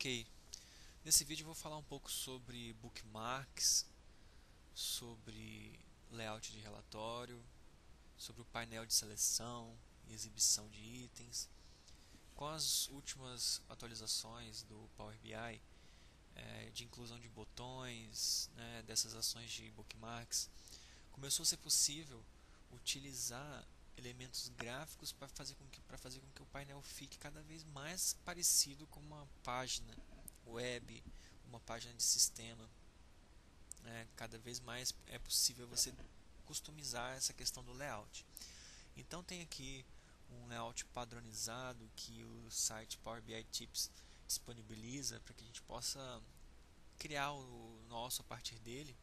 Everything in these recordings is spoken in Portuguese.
Ok, nesse vídeo eu vou falar um pouco sobre bookmarks, sobre layout de relatório, sobre o painel de seleção e exibição de itens. Com as últimas atualizações do Power BI, de inclusão de botões, dessas ações de bookmarks, começou a ser possível utilizar elementos gráficos para fazer com que o painel fique cada vez mais parecido com uma página web, uma página de sistema. Cada vez mais é possível você customizar essa questão do layout. Então tem aqui um layout padronizado que o site Power BI Tips disponibiliza para que a gente possa criar o nosso a partir dele,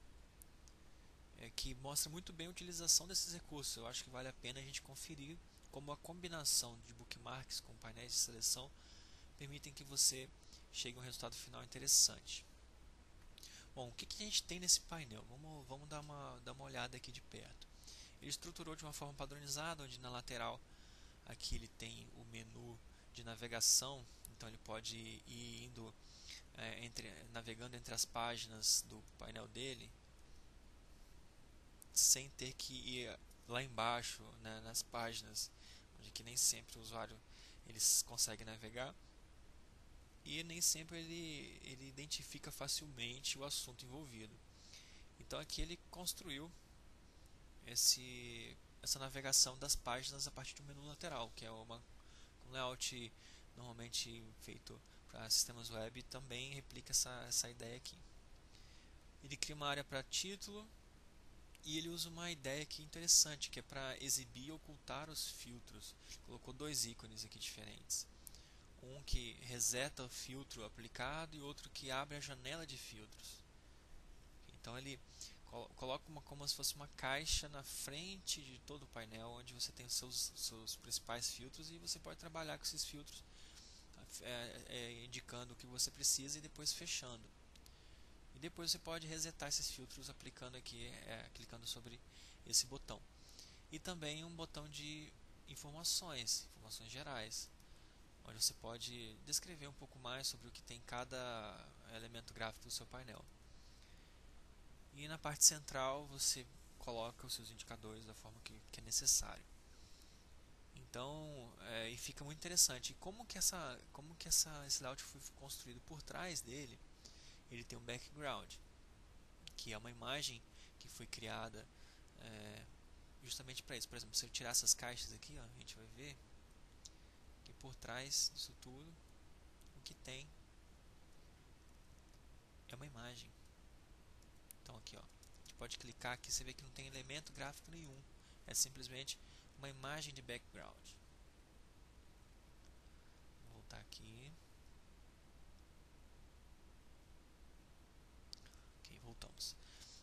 que mostra muito bem a utilização desses recursos. Eu acho que vale a pena a gente conferir como a combinação de bookmarks com painéis de seleção permitem que você chegue a um resultado final interessante. Bom, o que a gente tem nesse painel? Vamos dar uma olhada aqui de perto. Ele estruturou de uma forma padronizada, onde na lateral aqui ele tem o menu de navegação, então ele pode ir indo, navegando entre as páginas do painel dele, sem ter que ir lá embaixo, nas páginas, onde que nem sempre o usuário consegue navegar. E nem sempre ele identifica facilmente o assunto envolvido. Então aqui ele construiu essa navegação das páginas a partir de um menu lateral, que é um layout normalmente feito para sistemas web, e também replica essa ideia aqui. Ele cria uma área para título e ele usa uma ideia aqui interessante, que é para exibir e ocultar os filtros. Colocou dois ícones aqui diferentes. Um que reseta o filtro aplicado e outro que abre a janela de filtros. Então ele coloca como se fosse uma caixa na frente de todo o painel, onde você tem os seus principais filtros, e você pode trabalhar com esses filtros, indicando o que você precisa e depois fechando. E depois você pode resetar esses filtros aplicando aqui, clicando sobre esse botão. E também um botão de informações gerais, onde você pode descrever um pouco mais sobre o que tem cada elemento gráfico do seu painel. E na parte central você coloca os seus indicadores da forma que é necessário. Então, e fica muito interessante. E como que esse layout foi construído por trás dele? Ele tem um background, que é uma imagem que foi criada justamente para isso. Por exemplo, se eu tirar essas caixas aqui, ó, a gente vai ver que por trás disso tudo, o que tem é uma imagem. Então aqui, ó, a gente pode clicar aqui, você vê que não tem elemento gráfico nenhum, é simplesmente uma imagem de background. Vou voltar aqui. Ok, voltamos.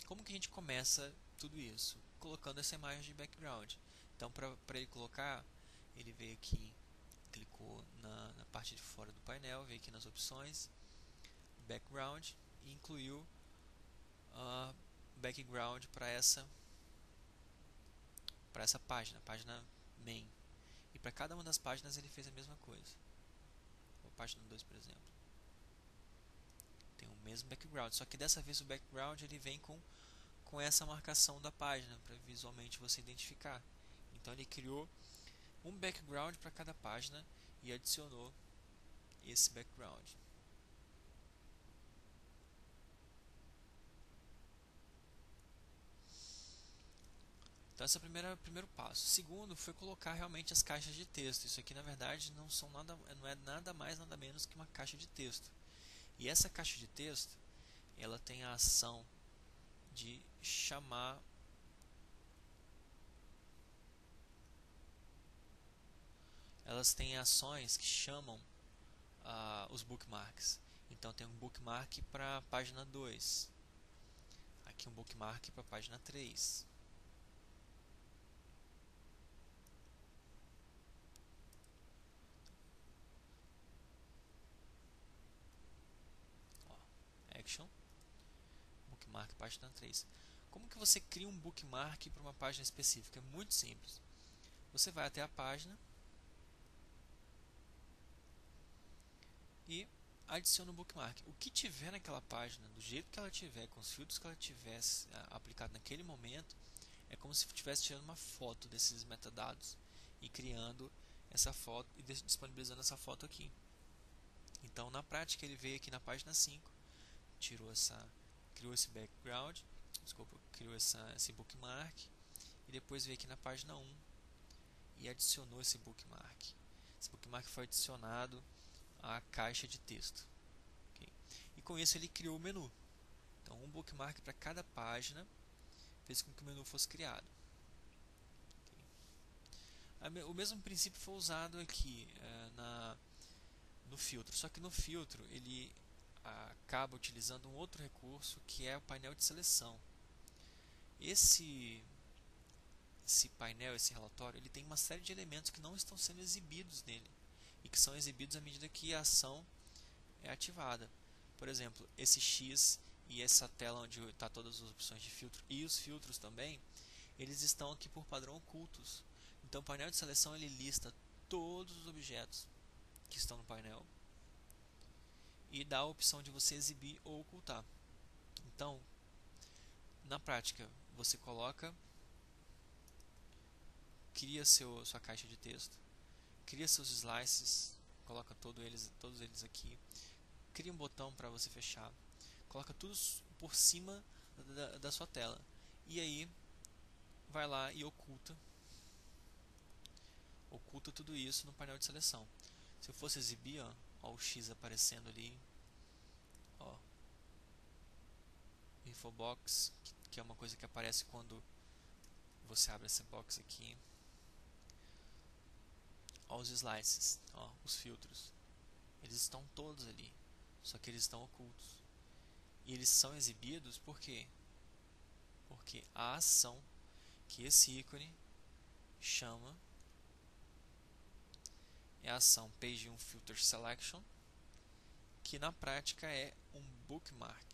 Como que a gente começa tudo isso? Colocando essa imagem de background. Então, para ele colocar, ele veio aqui, clicou na parte de fora do painel, veio aqui nas opções, background, e incluiu background para essa página main. E para cada uma das páginas ele fez a mesma coisa. A página 2, por exemplo, tem o mesmo background, só que dessa vez o background ele vem com essa marcação da página, para visualmente você identificar. Então ele criou um background para cada página e adicionou esse background. Então esse é o primeiro passo. O segundo foi colocar realmente as caixas de texto. Isso aqui na verdade não é nada mais nada menos que uma caixa de texto. E essa caixa de texto, ela tem a ação de chamar elas têm ações que chamam os bookmarks. Então tem um bookmark para a página 2, aqui um bookmark para a página 3. Ó, action, bookmark página 3. Como que você cria um bookmark para uma página específica? É muito simples. Você vai até a página e adiciona um bookmark. O que tiver naquela página, do jeito que ela tiver, com os filtros que ela tivesse aplicado naquele momento, é como se estivesse tirando uma foto desses metadados e criando essa foto e disponibilizando essa foto aqui. Então, na prática, ele veio aqui na página 5, criou esse background, criou esse bookmark, e depois veio aqui na página 1 e adicionou esse bookmark. Esse bookmark foi adicionado à caixa de texto. Okay? E com isso ele criou o menu. Então, um bookmark para cada página fez com que o menu fosse criado. Okay? O mesmo princípio foi usado aqui no filtro, só que no filtro ele acaba utilizando um outro recurso que é o painel de seleção. Esse painel, esse relatório, ele tem uma série de elementos que não estão sendo exibidos nele e que são exibidos à medida que a ação é ativada. Por exemplo, esse X e essa tela onde está todas as opções de filtro e os filtros também, eles estão aqui por padrão ocultos. Então o painel de seleção ele lista todos os objetos que estão no painel e dá a opção de você exibir ou ocultar. Então, na prática, você cria sua caixa de texto, cria seus slices, coloca todos eles aqui, cria um botão para você fechar, coloca tudo por cima da sua tela e aí vai lá e oculta tudo isso no painel de seleção. Se eu fosse exibir, ó o X aparecendo ali, ó, infobox, que é uma coisa que aparece quando você abre essa box aqui. Ó, os slices, ó, os filtros, eles estão todos ali, só que eles estão ocultos. E eles são exibidos por quê? Porque a ação que esse ícone chama é a ação PageUnFilterSelection, que na prática é um bookmark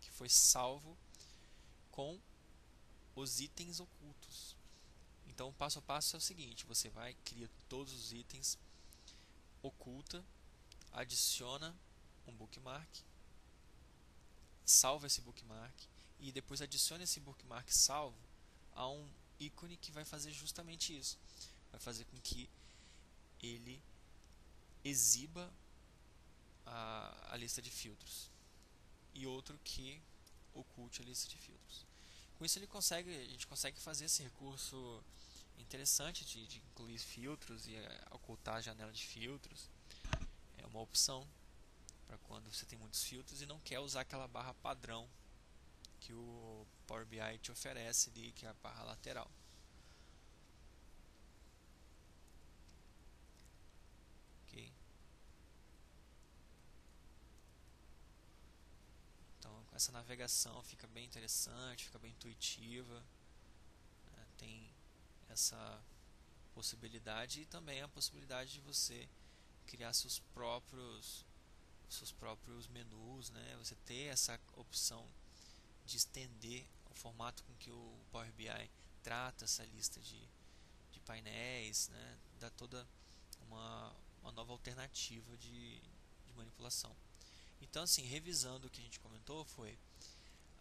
que foi salvo com os itens ocultos. Então o passo a passo é o seguinte: você vai, cria todos os itens, oculta, adiciona um bookmark, salva esse bookmark e depois adiciona esse bookmark salvo a um ícone que vai fazer justamente isso. Vai fazer com que ele exiba a lista de filtros e outro que oculte a lista de filtros. Com isso a gente consegue fazer esse recurso interessante de incluir filtros e ocultar a janela de filtros. É uma opção para quando você tem muitos filtros e não quer usar aquela barra padrão que o Power BI te oferece ali, que é a barra lateral. Okay? Então, essa navegação fica bem interessante, fica bem intuitiva, né? Tem essa possibilidade e também a possibilidade de você criar seus próprios menus, né? Você ter essa opção de estender o formato com que o Power BI trata essa lista de painéis, né? Dá toda uma nova alternativa de manipulação. Então, assim, revisando o que a gente comentou, foi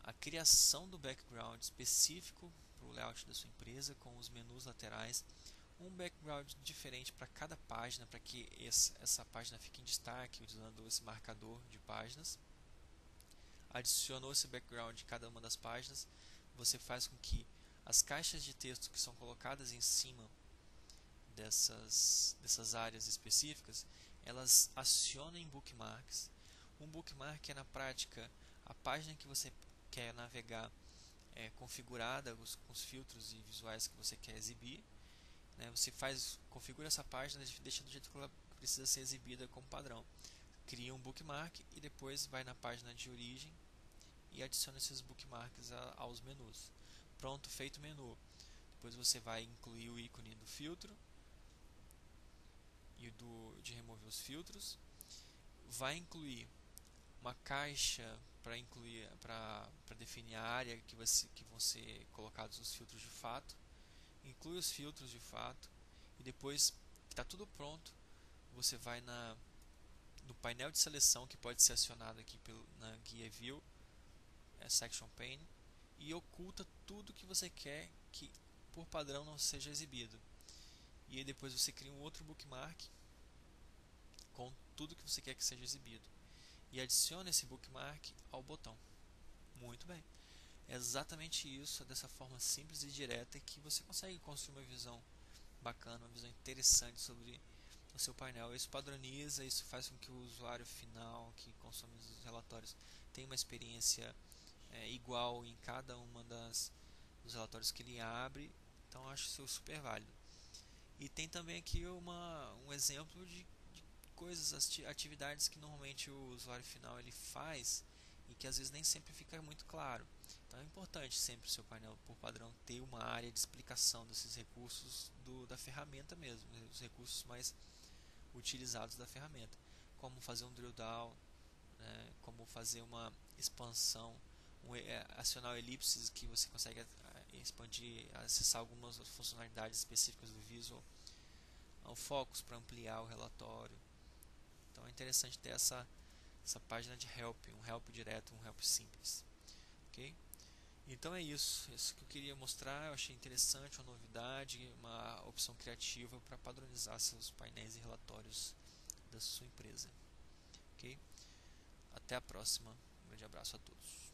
a criação do background específico para o layout da sua empresa, com os menus laterais, um background diferente para cada página, para que essa página fique em destaque, usando esse marcador de páginas. Adicionou esse background em cada uma das páginas, você faz com que as caixas de texto que são colocadas em cima dessas áreas específicas, elas acionem bookmarks. Um bookmark é na prática a página que você quer navegar configurada com os filtros e visuais que você quer exibir, né? Você configura essa página, deixa do jeito que ela precisa ser exibida como padrão, cria um bookmark e depois vai na página de origem e adiciona esses bookmarks aos menus. Pronto, feito o menu. Depois você vai incluir o ícone do filtro e de remover os filtros, vai incluir uma caixa para definir a área que vão ser colocados os filtros de fato, inclui os filtros de fato e depois que está tudo pronto, você vai do painel de seleção que pode ser acionado aqui na guia View, Section Pane, e oculta tudo que você quer que por padrão não seja exibido. E aí depois você cria um outro bookmark com tudo que você quer que seja exibido e adiciona esse bookmark ao botão. Muito bem. É exatamente isso, é dessa forma simples e direta que você consegue construir uma visão bacana, uma visão interessante sobre o seu painel. Isso padroniza, isso faz com que o usuário final que consome os relatórios tenha uma experiência igual em cada uma dos relatórios que ele abre. Então eu acho isso super válido. E tem também aqui um exemplo de coisas, atividades que normalmente o usuário final ele faz e que às vezes nem sempre fica muito claro. Então é importante sempre o seu painel por padrão ter uma área de explicação desses recursos da ferramenta mesmo, os recursos mais utilizados da ferramenta, como fazer um drill down, como fazer uma expansão, acionar elipses que você consegue expandir, acessar algumas funcionalidades específicas do Visual, ao focus para ampliar o relatório. Então é interessante ter essa página de help, um help direto, um help simples. Ok? Então é isso que eu queria mostrar. Eu achei interessante, uma novidade, uma opção criativa para padronizar seus painéis e relatórios da sua empresa. Ok? Até a próxima. Um grande abraço a todos.